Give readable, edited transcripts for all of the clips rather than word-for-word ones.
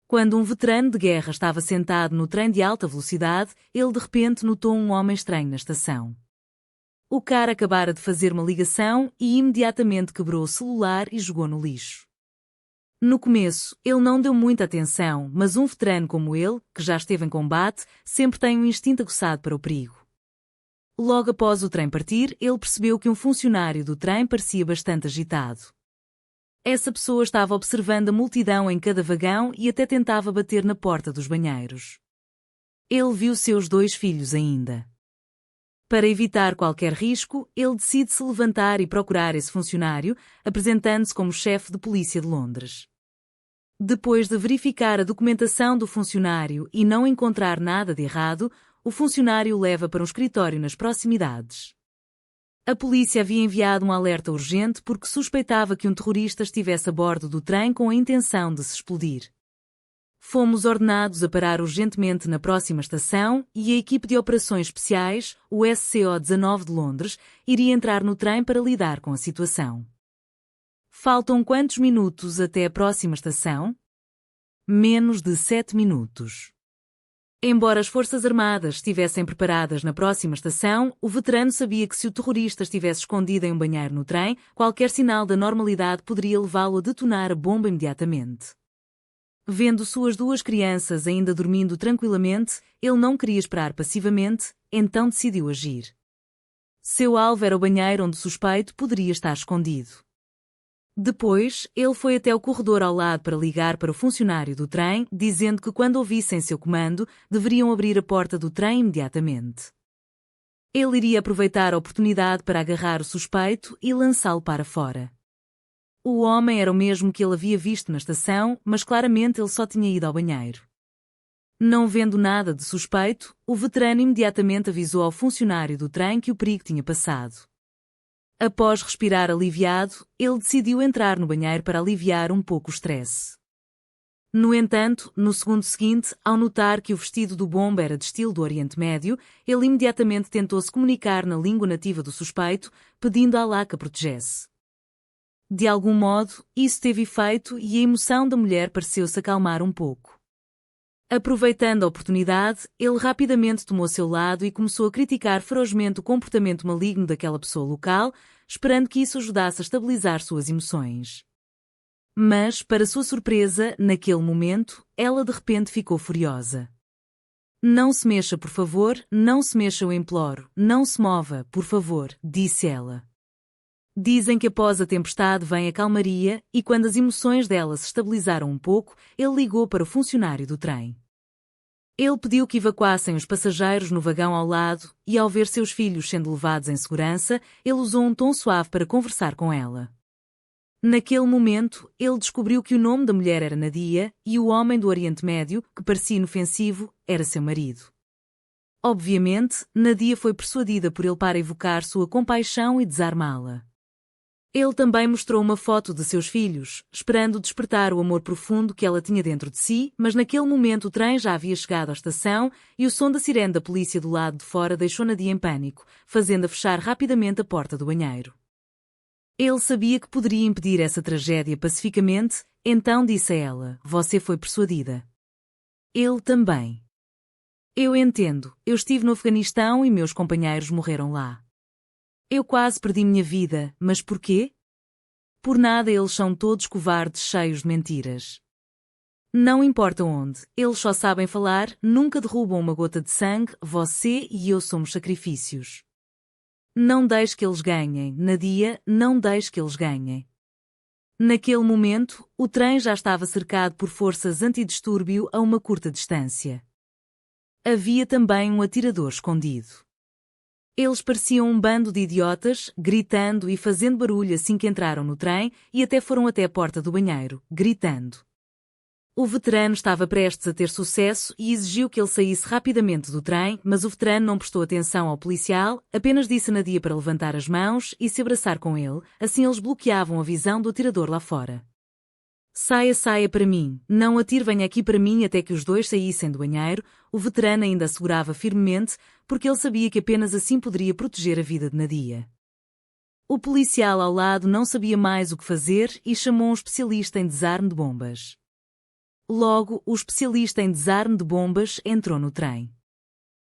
Quando um veterano de guerra estava sentado no trem de alta velocidade, ele de repente notou um homem estranho na estação. O cara acabara de fazer uma ligação e imediatamente quebrou o celular e jogou no lixo. No começo, ele não deu muita atenção, mas um veterano como ele, que já esteve em combate, sempre tem um instinto aguçado para o perigo. Logo após o trem partir, ele percebeu que um funcionário do trem parecia bastante agitado. Essa pessoa estava observando a multidão em cada vagão e até tentava bater na porta dos banheiros. Ele viu seus 2 filhos ainda. Para evitar qualquer risco, ele decide se levantar e procurar esse funcionário, apresentando-se como chefe de polícia de Londres. Depois de verificar a documentação do funcionário e não encontrar nada de errado, o funcionário o leva para um escritório nas proximidades. A polícia havia enviado um alerta urgente porque suspeitava que um terrorista estivesse a bordo do trem com a intenção de se explodir. Fomos ordenados a parar urgentemente na próxima estação e a equipe de operações especiais, o SCO-19 de Londres, iria entrar no trem para lidar com a situação. Faltam quantos minutos até a próxima estação? Menos de 7 minutos. Embora as Forças Armadas estivessem preparadas na próxima estação, o veterano sabia que se o terrorista estivesse escondido em um banheiro no trem, qualquer sinal da normalidade poderia levá-lo a detonar a bomba imediatamente. Vendo suas 2 crianças ainda dormindo tranquilamente, ele não queria esperar passivamente, então decidiu agir. Seu alvo era o banheiro onde o suspeito poderia estar escondido. Depois, ele foi até o corredor ao lado para ligar para o funcionário do trem, dizendo que quando ouvissem seu comando, deveriam abrir a porta do trem imediatamente. Ele iria aproveitar a oportunidade para agarrar o suspeito e lançá-lo para fora. O homem era o mesmo que ele havia visto na estação, mas claramente ele só tinha ido ao banheiro. Não vendo nada de suspeito, o veterano imediatamente avisou ao funcionário do trem que o perigo tinha passado. Após respirar aliviado, ele decidiu entrar no banheiro para aliviar um pouco o estresse. No entanto, no segundo seguinte, ao notar que o vestido do bomba era de estilo do Oriente Médio, ele imediatamente tentou se comunicar na língua nativa do suspeito, pedindo a Allah que a protegesse. De algum modo, isso teve efeito e a emoção da mulher pareceu-se acalmar um pouco. Aproveitando a oportunidade, ele rapidamente tomou seu lado e começou a criticar ferozmente o comportamento maligno daquela pessoa local, esperando que isso ajudasse a estabilizar suas emoções. Mas, para sua surpresa, naquele momento, ela de repente ficou furiosa. "Não se mexa, por favor, não se mexa, eu imploro, não se mova, por favor", disse ela. Dizem que após a tempestade vem a calmaria e quando as emoções dela se estabilizaram um pouco, ele ligou para o funcionário do trem. Ele pediu que evacuassem os passageiros no vagão ao lado e ao ver seus filhos sendo levados em segurança, ele usou um tom suave para conversar com ela. Naquele momento, ele descobriu que o nome da mulher era Nadia e o homem do Oriente Médio, que parecia inofensivo, era seu marido. Obviamente, Nadia foi persuadida por ele para evocar sua compaixão e desarmá-la. Ele também mostrou uma foto de seus filhos, esperando despertar o amor profundo que ela tinha dentro de si, mas naquele momento o trem já havia chegado à estação e o som da sirene da polícia do lado de fora deixou Nadia em pânico, fazendo-a fechar rapidamente a porta do banheiro. Ele sabia que poderia impedir essa tragédia pacificamente, então disse a ela: "Você foi persuadida." Ele também. "Eu entendo, eu estive no Afeganistão e meus companheiros morreram lá. Eu quase perdi minha vida, mas por quê? Por nada, eles são todos covardes cheios de mentiras. Não importa onde, eles só sabem falar, nunca derrubam uma gota de sangue, você e eu somos sacrifícios. Não deixe que eles ganhem, Nadia, não deixe que eles ganhem." Naquele momento, o trem já estava cercado por forças antidistúrbio a uma curta distância. Havia também um atirador escondido. Eles pareciam um bando de idiotas, gritando e fazendo barulho assim que entraram no trem e até foram até a porta do banheiro, gritando. O veterano estava prestes a ter sucesso e exigiu que ele saísse rapidamente do trem, mas o veterano não prestou atenção ao policial, apenas disse a Nadia para levantar as mãos e se abraçar com ele, assim eles bloqueavam a visão do atirador lá fora. "Saia, saia para mim, não atire, venha aqui para mim", até que os 2 saíssem do banheiro, o veterano ainda a segurava firmemente, porque ele sabia que apenas assim poderia proteger a vida de Nadia. O policial ao lado não sabia mais o que fazer e chamou um especialista em desarme de bombas. Logo, o especialista em desarme de bombas entrou no trem.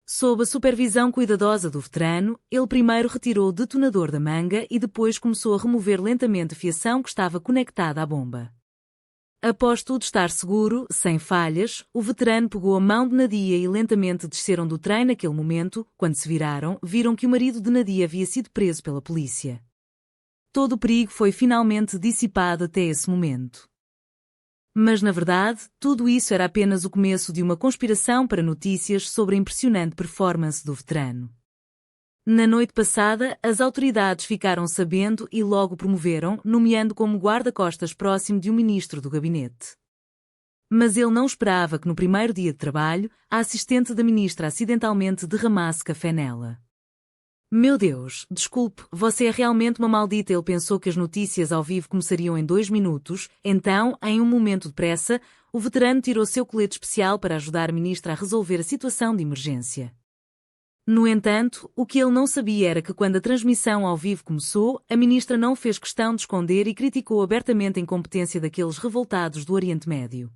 Sob a supervisão cuidadosa do veterano, ele primeiro retirou o detonador da manga e depois começou a remover lentamente a fiação que estava conectada à bomba. Após tudo estar seguro, sem falhas, o veterano pegou a mão de Nadia e lentamente desceram do trem. Naquele momento, quando se viraram, viram que o marido de Nadia havia sido preso pela polícia. Todo o perigo foi finalmente dissipado até esse momento. Mas, na verdade, tudo isso era apenas o começo de uma conspiração para notícias sobre a impressionante performance do veterano. Na noite passada, as autoridades ficaram sabendo e logo promoveram, nomeando como guarda-costas próximo de um ministro do gabinete. Mas ele não esperava que no primeiro dia de trabalho, a assistente da ministra acidentalmente derramasse café nela. Meu Deus, desculpe, você é realmente uma maldita. Ele pensou que as notícias ao vivo começariam em 2 minutos, então, em um momento de pressa, o veterano tirou seu colete especial para ajudar a ministra a resolver a situação de emergência. No entanto, o que ele não sabia era que quando a transmissão ao vivo começou, a ministra não fez questão de esconder e criticou abertamente a incompetência daqueles revoltados do Oriente Médio.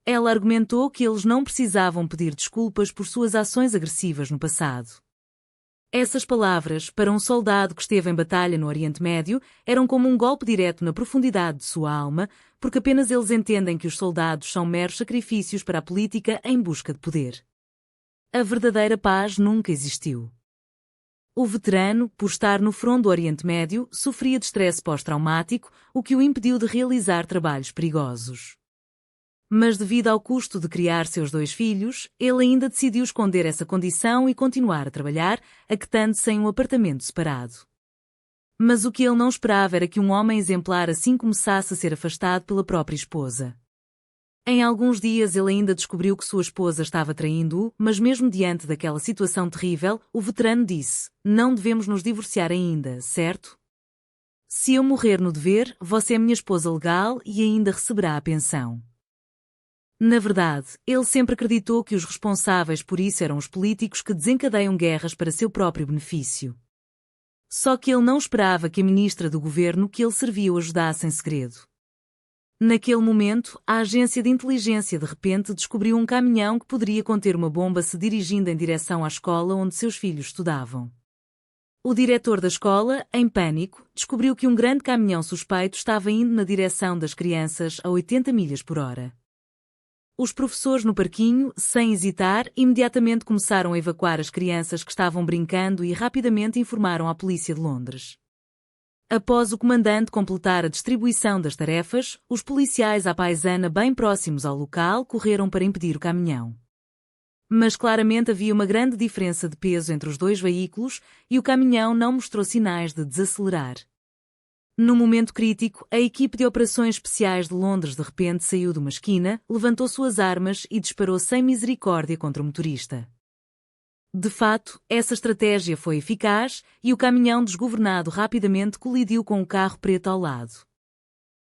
Ela argumentou que eles não precisavam pedir desculpas por suas ações agressivas no passado. Essas palavras, para um soldado que esteve em batalha no Oriente Médio, eram como um golpe direto na profundidade de sua alma, porque apenas eles entendem que os soldados são meros sacrifícios para a política em busca de poder. A verdadeira paz nunca existiu. O veterano, por estar no front do Oriente Médio, sofria de estresse pós-traumático, o que o impediu de realizar trabalhos perigosos. Mas devido ao custo de criar seus 2 filhos, ele ainda decidiu esconder essa condição e continuar a trabalhar, acatando-se em um apartamento separado. Mas o que ele não esperava era que um homem exemplar assim começasse a ser afastado pela própria esposa. Em alguns dias ele ainda descobriu que sua esposa estava traindo-o, mas mesmo diante daquela situação terrível, o veterano disse: "Não devemos nos divorciar ainda, certo? Se eu morrer no dever, você é minha esposa legal e ainda receberá a pensão." Na verdade, ele sempre acreditou que os responsáveis por isso eram os políticos que desencadeiam guerras para seu próprio benefício. Só que ele não esperava que a ministra do governo que ele servia o ajudasse em segredo. Naquele momento, a agência de inteligência de repente descobriu um caminhão que poderia conter uma bomba se dirigindo em direção à escola onde seus filhos estudavam. O diretor da escola, em pânico, descobriu que um grande caminhão suspeito estava indo na direção das crianças a 80 milhas por hora. Os professores no parquinho, sem hesitar, imediatamente começaram a evacuar as crianças que estavam brincando e rapidamente informaram à polícia de Londres. Após o comandante completar a distribuição das tarefas, os policiais à paisana bem próximos ao local correram para impedir o caminhão. Mas claramente havia uma grande diferença de peso entre os 2 veículos e o caminhão não mostrou sinais de desacelerar. No momento crítico, a equipe de operações especiais de Londres de repente saiu de uma esquina, levantou suas armas e disparou sem misericórdia contra o motorista. De fato, essa estratégia foi eficaz e o caminhão desgovernado rapidamente colidiu com o carro preto ao lado.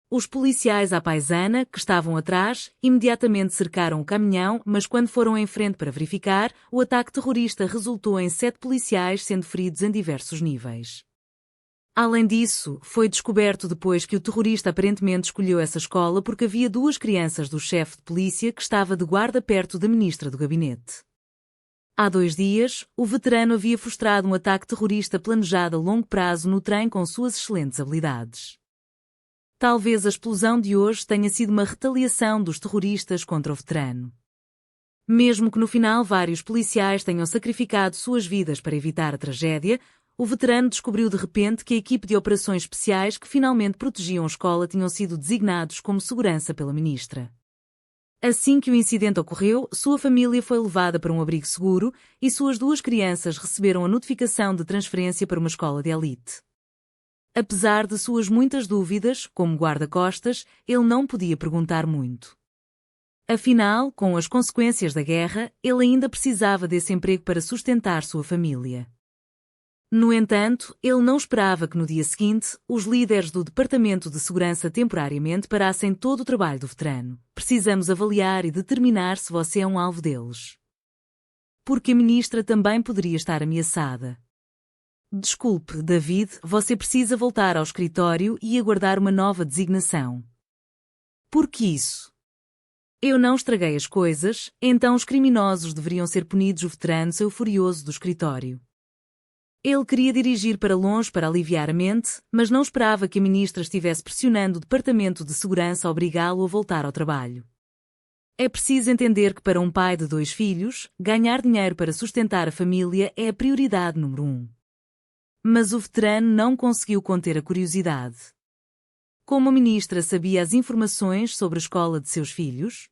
Os policiais à paisana, que estavam atrás, imediatamente cercaram o caminhão, mas quando foram em frente para verificar, o ataque terrorista resultou em 7 policiais sendo feridos em diversos níveis. Além disso, foi descoberto depois que o terrorista aparentemente escolheu essa escola porque havia 2 crianças do chefe de polícia que estava de guarda perto da ministra do gabinete. Há 2 dias, o veterano havia frustrado um ataque terrorista planejado a longo prazo no trem com suas excelentes habilidades. Talvez a explosão de hoje tenha sido uma retaliação dos terroristas contra o veterano. Mesmo que no final vários policiais tenham sacrificado suas vidas para evitar a tragédia, o veterano descobriu de repente que a equipe de operações especiais que finalmente protegiam a escola tinham sido designados como segurança pela ministra. Assim que o incidente ocorreu, sua família foi levada para um abrigo seguro e suas 2 crianças receberam a notificação de transferência para uma escola de elite. Apesar de suas muitas dúvidas, como guarda-costas, ele não podia perguntar muito. Afinal, com as consequências da guerra, ele ainda precisava desse emprego para sustentar sua família. No entanto, ele não esperava que no dia seguinte, os líderes do Departamento de Segurança temporariamente parassem todo o trabalho do veterano. Precisamos avaliar e determinar se você é um alvo deles. Porque a ministra também poderia estar ameaçada. Desculpe, David, você precisa voltar ao escritório e aguardar uma nova designação. Por que isso? Eu não estraguei as coisas, então os criminosos deveriam ser punidos. O veterano saiu furioso do escritório. Ele queria dirigir para longe para aliviar a mente, mas não esperava que a ministra estivesse pressionando o Departamento de Segurança a obrigá-lo a voltar ao trabalho. É preciso entender que para um pai de 2 filhos, ganhar dinheiro para sustentar a família é a prioridade número 1. Mas o veterano não conseguiu conter a curiosidade. Como a ministra sabia as informações sobre a escola de seus filhos?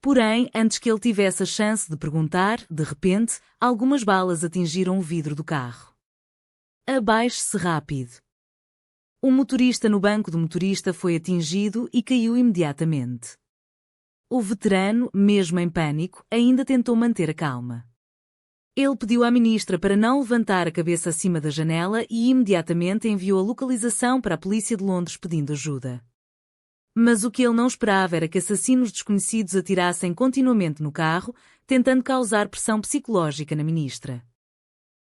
Porém, antes que ele tivesse a chance de perguntar, de repente, algumas balas atingiram o vidro do carro. Abaixe-se rápido. O motorista no banco do motorista foi atingido e caiu imediatamente. O veterano, mesmo em pânico, ainda tentou manter a calma. Ele pediu à ministra para não levantar a cabeça acima da janela e imediatamente enviou a localização para a polícia de Londres pedindo ajuda. Mas o que ele não esperava era que assassinos desconhecidos atirassem continuamente no carro, tentando causar pressão psicológica na ministra.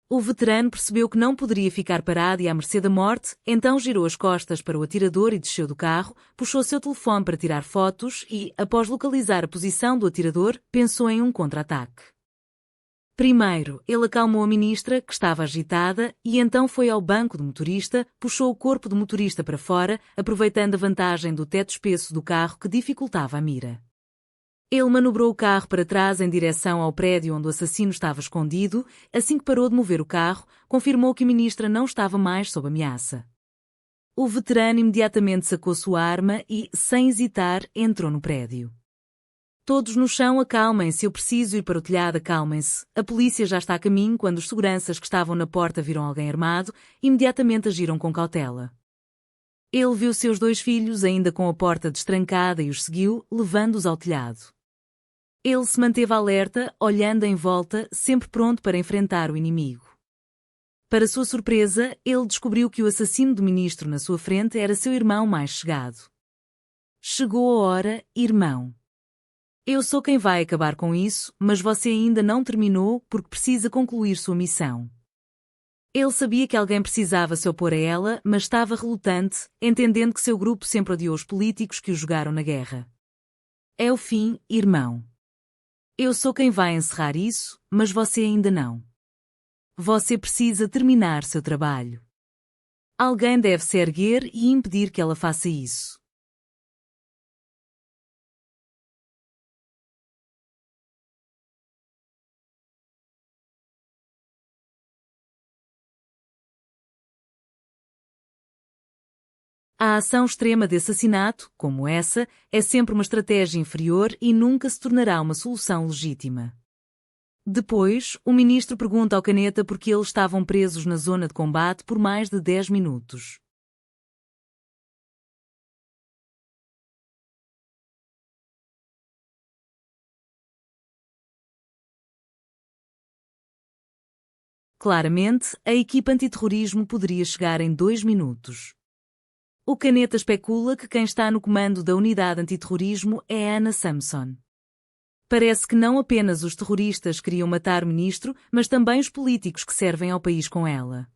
O veterano percebeu que não poderia ficar parado e à mercê da morte, então girou as costas para o atirador e desceu do carro, puxou seu telefone para tirar fotos e, após localizar a posição do atirador, pensou em um contra-ataque. Primeiro, ele acalmou a ministra, que estava agitada, e então foi ao banco do motorista, puxou o corpo do motorista para fora, aproveitando a vantagem do teto espesso do carro que dificultava a mira. Ele manobrou o carro para trás em direção ao prédio onde o assassino estava escondido. Assim que parou de mover o carro, confirmou que a ministra não estava mais sob ameaça. O veterano imediatamente sacou sua arma e, sem hesitar, entrou no prédio. Todos no chão, acalmem-se, eu preciso ir para o telhado, acalmem-se. A polícia já está a caminho. Quando os seguranças que estavam na porta viram alguém armado, imediatamente agiram com cautela. Ele viu seus 2 filhos ainda com a porta destrancada e os seguiu, levando-os ao telhado. Ele se manteve alerta, olhando em volta, sempre pronto para enfrentar o inimigo. Para sua surpresa, ele descobriu que o assassino do ministro na sua frente era seu irmão mais chegado. Chegou a hora, irmão. Eu sou quem vai acabar com isso, mas você ainda não terminou porque precisa concluir sua missão. Ele sabia que alguém precisava se opor a ela, mas estava relutante, entendendo que seu grupo sempre odiou os políticos que o jogaram na guerra. É o fim, irmão. Eu sou quem vai encerrar isso, mas você ainda não. Você precisa terminar seu trabalho. Alguém deve se erguer e impedir que ela faça isso. A ação extrema de assassinato, como essa, é sempre uma estratégia inferior e nunca se tornará uma solução legítima. Depois, o ministro pergunta ao Caneta por que eles estavam presos na zona de combate por mais de 10 minutos. Claramente, a equipa antiterrorismo poderia chegar em 2 minutos. O Caneta especula que quem está no comando da unidade antiterrorismo é Anna Samson. Parece que não apenas os terroristas queriam matar o ministro, mas também os políticos que servem ao país com ela.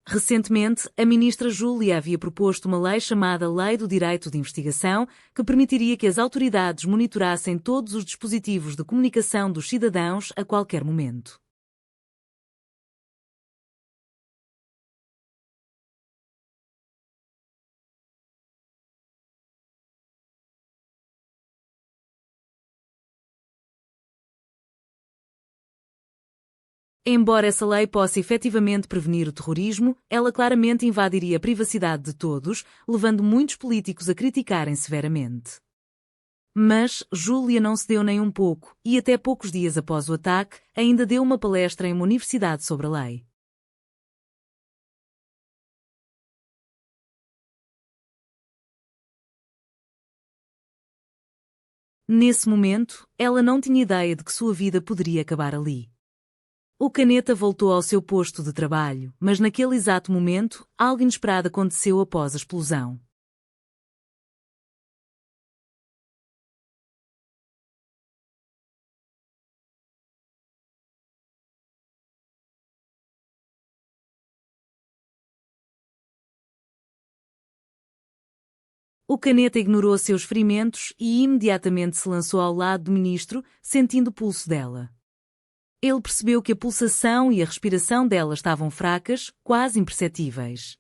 Recentemente, a ministra Júlia havia proposto uma lei chamada Lei do Direito de Investigação, que permitiria que as autoridades monitorassem todos os dispositivos de comunicação dos cidadãos a qualquer momento. Embora essa lei possa efetivamente prevenir o terrorismo, ela claramente invadiria a privacidade de todos, levando muitos políticos a criticarem severamente. Mas Júlia não cedeu nem um pouco, e até poucos dias após o ataque, ainda deu uma palestra em uma universidade sobre a lei. Nesse momento, ela não tinha ideia de que sua vida poderia acabar ali. O Caneta voltou ao seu posto de trabalho, mas naquele exato momento, algo inesperado aconteceu após a explosão. O Caneta ignorou seus ferimentos e imediatamente se lançou ao lado do ministro, sentindo o pulso dela. Ele percebeu que a pulsação e a respiração dela estavam fracas, quase imperceptíveis.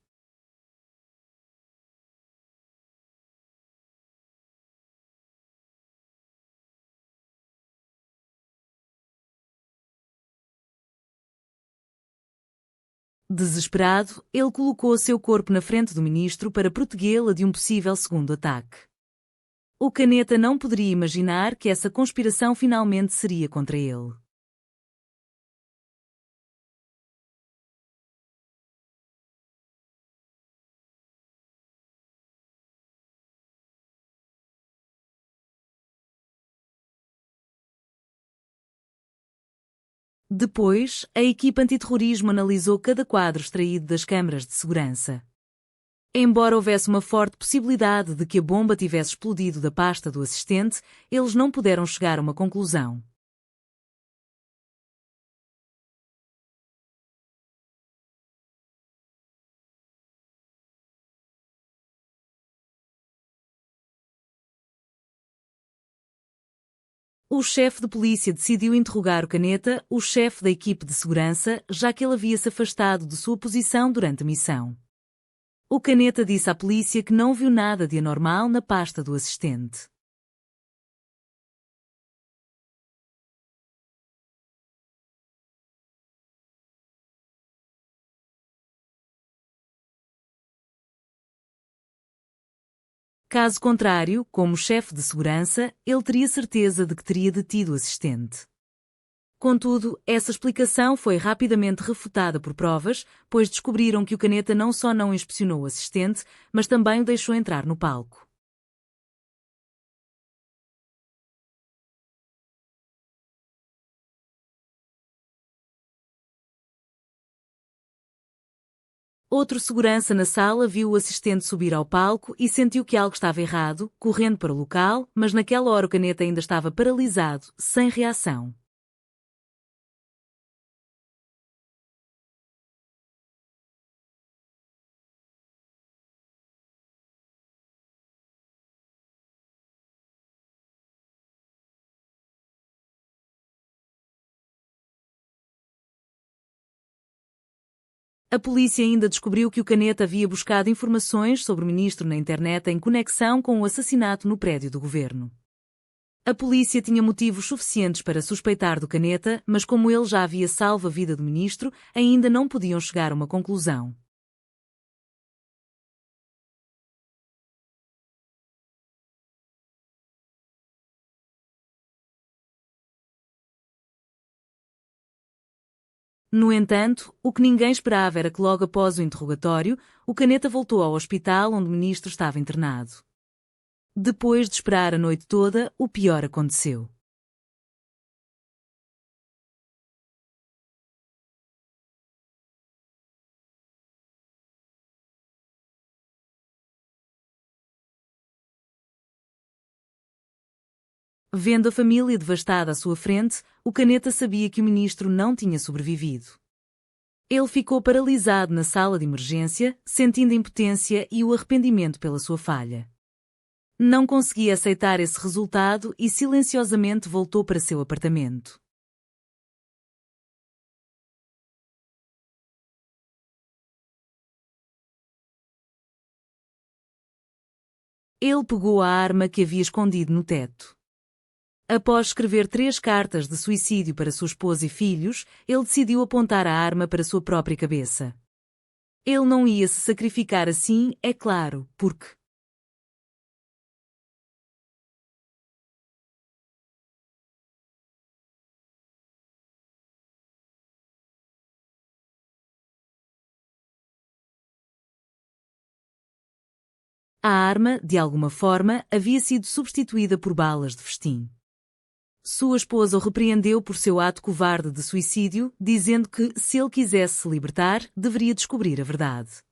Desesperado, ele colocou seu corpo na frente do ministro para protegê-la de um possível segundo ataque. O Caneta não poderia imaginar que essa conspiração finalmente seria contra ele. Depois, a equipa antiterrorismo analisou cada quadro extraído das câmaras de segurança. Embora houvesse uma forte possibilidade de que a bomba tivesse explodido da pasta do assistente, eles não puderam chegar a uma conclusão. O chefe de polícia decidiu interrogar o Caneta, o chefe da equipe de segurança, já que ele havia se afastado de sua posição durante a missão. O Caneta disse à polícia que não viu nada de anormal na pasta do assistente. Caso contrário, como chefe de segurança, ele teria certeza de que teria detido o assistente. Contudo, essa explicação foi rapidamente refutada por provas, pois descobriram que o Caneta não só não inspecionou o assistente, mas também o deixou entrar no palco. Outro segurança na sala viu o assistente subir ao palco e sentiu que algo estava errado, correndo para o local, mas naquela hora o Caneta ainda estava paralisado, sem reação. A polícia ainda descobriu que o Caneta havia buscado informações sobre o ministro na internet em conexão com o assassinato no prédio do governo. A polícia tinha motivos suficientes para suspeitar do Caneta, mas como ele já havia salvo a vida do ministro, ainda não podiam chegar a uma conclusão. No entanto, o que ninguém esperava era que logo após o interrogatório, o Caneta voltou ao hospital onde o ministro estava internado. Depois de esperar a noite toda, o pior aconteceu. Vendo a família devastada à sua frente, o Caneta sabia que o ministro não tinha sobrevivido. Ele ficou paralisado na sala de emergência, sentindo a impotência e o arrependimento pela sua falha. Não conseguia aceitar esse resultado e silenciosamente voltou para seu apartamento. Ele pegou a arma que havia escondido no teto. Após escrever 3 cartas de suicídio para sua esposa e filhos, ele decidiu apontar a arma para sua própria cabeça. Ele não ia se sacrificar assim, é claro, porque a arma, de alguma forma, havia sido substituída por balas de festim. Sua esposa o repreendeu por seu ato covarde de suicídio, dizendo que, se ele quisesse se libertar, deveria descobrir a verdade.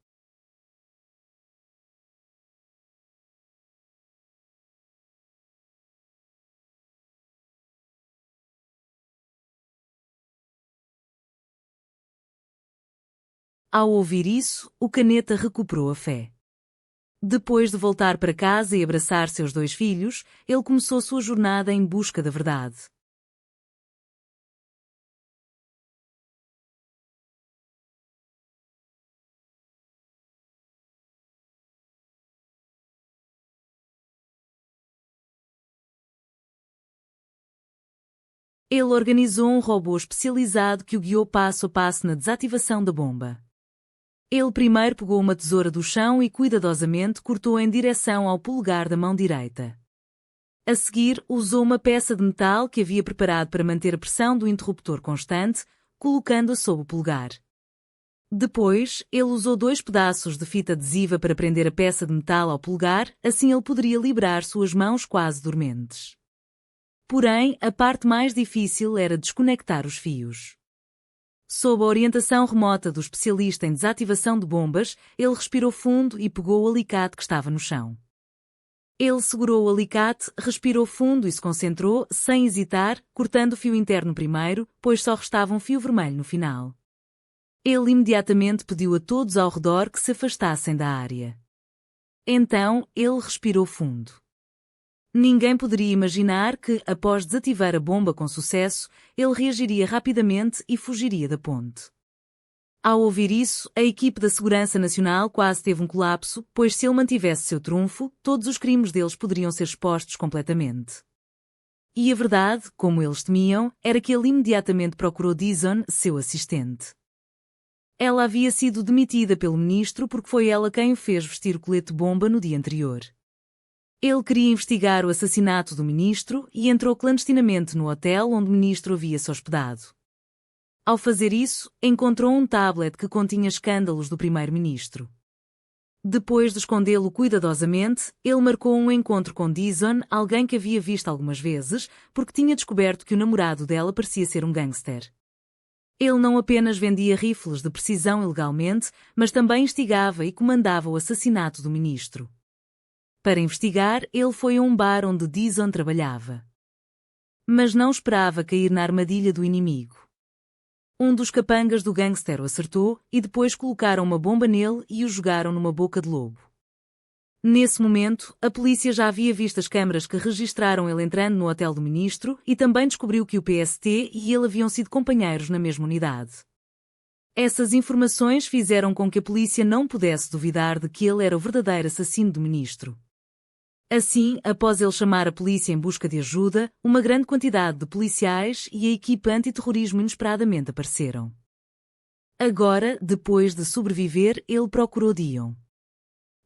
Ao ouvir isso, o Caneta recuperou a fé. Depois de voltar para casa e abraçar seus 2 filhos, ele começou sua jornada em busca da verdade. Ele organizou um robô especializado que o guiou passo a passo na desativação da bomba. Ele primeiro pegou uma tesoura do chão e cuidadosamente cortou em direção ao polegar da mão direita. A seguir, usou uma peça de metal que havia preparado para manter a pressão do interruptor constante, colocando-a sob o polegar. Depois, ele usou 2 pedaços de fita adesiva para prender a peça de metal ao polegar, assim ele poderia liberar suas mãos quase dormentes. Porém, a parte mais difícil era desconectar os fios. Sob a orientação remota do especialista em desativação de bombas, ele respirou fundo e pegou o alicate que estava no chão. Ele segurou o alicate, respirou fundo e se concentrou, sem hesitar, cortando o fio interno primeiro, pois só restava um fio vermelho no final. Ele imediatamente pediu a todos ao redor que se afastassem da área. Então, ele respirou fundo. Ninguém poderia imaginar que, após desativar a bomba com sucesso, ele reagiria rapidamente e fugiria da ponte. Ao ouvir isso, a equipe da Segurança Nacional quase teve um colapso, pois se ele mantivesse seu trunfo, todos os crimes deles poderiam ser expostos completamente. E a verdade, como eles temiam, era que ele imediatamente procurou Dizon, seu assistente. Ela havia sido demitida pelo ministro porque foi ela quem o fez vestir o colete-bomba no dia anterior. Ele queria investigar o assassinato do ministro e entrou clandestinamente no hotel onde o ministro havia se hospedado. Ao fazer isso, encontrou um tablet que continha escândalos do primeiro-ministro. Depois de escondê-lo cuidadosamente, ele marcou um encontro com Dizon, alguém que havia visto algumas vezes, porque tinha descoberto que o namorado dela parecia ser um gangster. Ele não apenas vendia rifles de precisão ilegalmente, mas também instigava e comandava o assassinato do ministro. Para investigar, ele foi a um bar onde Dizon trabalhava. Mas não esperava cair na armadilha do inimigo. Um dos capangas do gangster o acertou e depois colocaram uma bomba nele e o jogaram numa boca de lobo. Nesse momento, a polícia já havia visto as câmaras que registraram ele entrando no hotel do ministro e também descobriu que o PST e ele haviam sido companheiros na mesma unidade. Essas informações fizeram com que a polícia não pudesse duvidar de que ele era o verdadeiro assassino do ministro. Assim, após ele chamar a polícia em busca de ajuda, uma grande quantidade de policiais e a equipe antiterrorismo inesperadamente apareceram. Agora, depois de sobreviver, ele procurou Dion.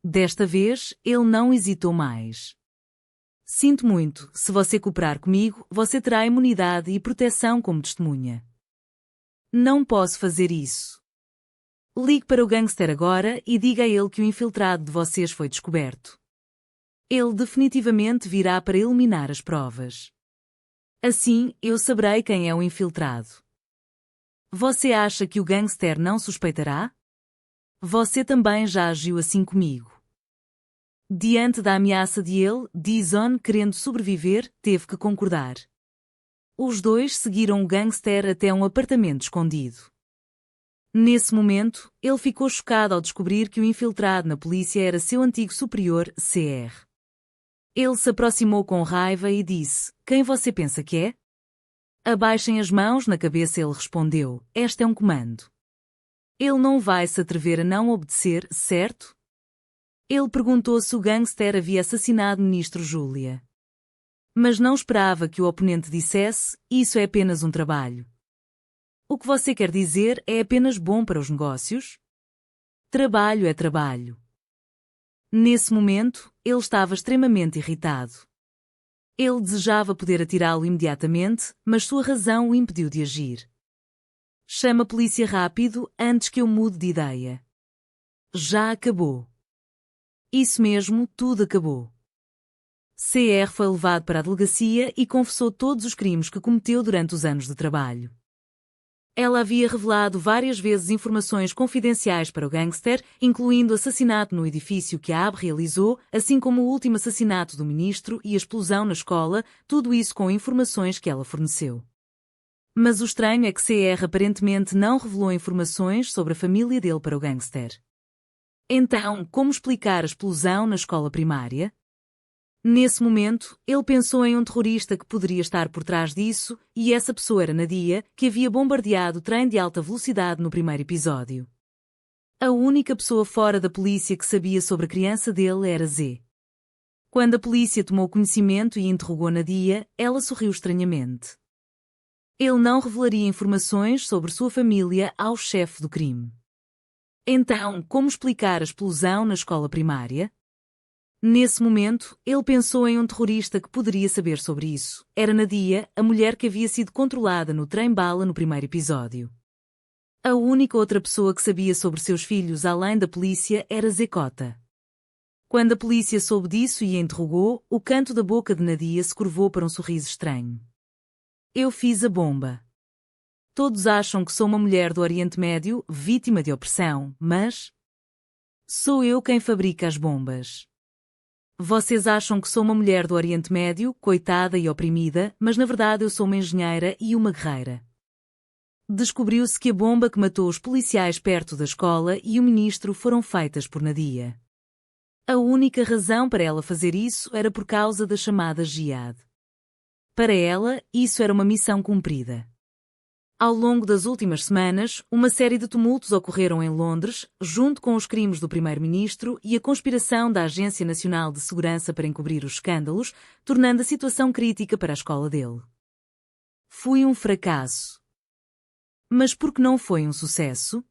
Desta vez, ele não hesitou mais. Sinto muito, se você cooperar comigo, você terá imunidade e proteção como testemunha. Não posso fazer isso. Ligue para o gangster agora e diga a ele que o infiltrado de vocês foi descoberto. Ele definitivamente virá para eliminar as provas. Assim, eu saberei quem é o infiltrado. Você acha que o gangster não suspeitará? Você também já agiu assim comigo. Diante da ameaça de ele, Dizon, querendo sobreviver, teve que concordar. Os dois seguiram o gangster até um apartamento escondido. Nesse momento, ele ficou chocado ao descobrir que o infiltrado na polícia era seu antigo superior, Cr. Ele se aproximou com raiva e disse: "Quem você pensa que é?" "Abaixem as mãos na cabeça", ele respondeu. "Este é um comando." Ele não vai se atrever a não obedecer, certo? Ele perguntou se o gangster havia assassinado o ministro Julia. Mas não esperava que o oponente dissesse: "Isso é apenas um trabalho." O que você quer dizer é apenas bom para os negócios? Trabalho é trabalho. Nesse momento, ele estava extremamente irritado. Ele desejava poder atirá-lo imediatamente, mas sua razão o impediu de agir. "Chama a polícia rápido, antes que eu mude de ideia." Já acabou. Isso mesmo, tudo acabou. Cr foi levado para a delegacia e confessou todos os crimes que cometeu durante os anos de trabalho. Ela havia revelado várias vezes informações confidenciais para o gangster, incluindo o assassinato no edifício que a AB realizou, assim como o último assassinato do ministro e a explosão na escola, tudo isso com informações que ela forneceu. Mas o estranho é que Cr aparentemente não revelou informações sobre a família dele para o gangster. Então, como explicar a explosão na escola primária? Nesse momento, ele pensou em um terrorista que poderia estar por trás disso, e essa pessoa era Nadia, que havia bombardeado o trem de alta velocidade no primeiro episódio. A única pessoa fora da polícia que sabia sobre a criança dele era Z. Quando a polícia tomou conhecimento e interrogou Nadia, ela sorriu estranhamente. Ele não revelaria informações sobre sua família ao chefe do crime. Então, como explicar a explosão na escola primária? Nesse momento, ele pensou em um terrorista que poderia saber sobre isso. Era Nadia, a mulher que havia sido controlada no trem-bala no primeiro episódio. A única outra pessoa que sabia sobre seus filhos além da polícia era Zekota. Quando a polícia soube disso e a interrogou, o canto da boca de Nadia se curvou para um sorriso estranho. Eu fiz a bomba. Todos acham que sou uma mulher do Oriente Médio, vítima de opressão, mas... sou eu quem fabrica as bombas. Vocês acham que sou uma mulher do Oriente Médio, coitada e oprimida, mas na verdade eu sou uma engenheira e uma guerreira. Descobriu-se que a bomba que matou os policiais perto da escola e o ministro foram feitas por Nadia. A única razão para ela fazer isso era por causa da chamada Jihad. Para ela, isso era uma missão cumprida. Ao longo das últimas semanas, uma série de tumultos ocorreram em Londres, junto com os crimes do primeiro-ministro e a conspiração da Agência Nacional de Segurança para encobrir os escândalos, tornando a situação crítica para a escola dele. Foi um fracasso. Mas por que não foi um sucesso?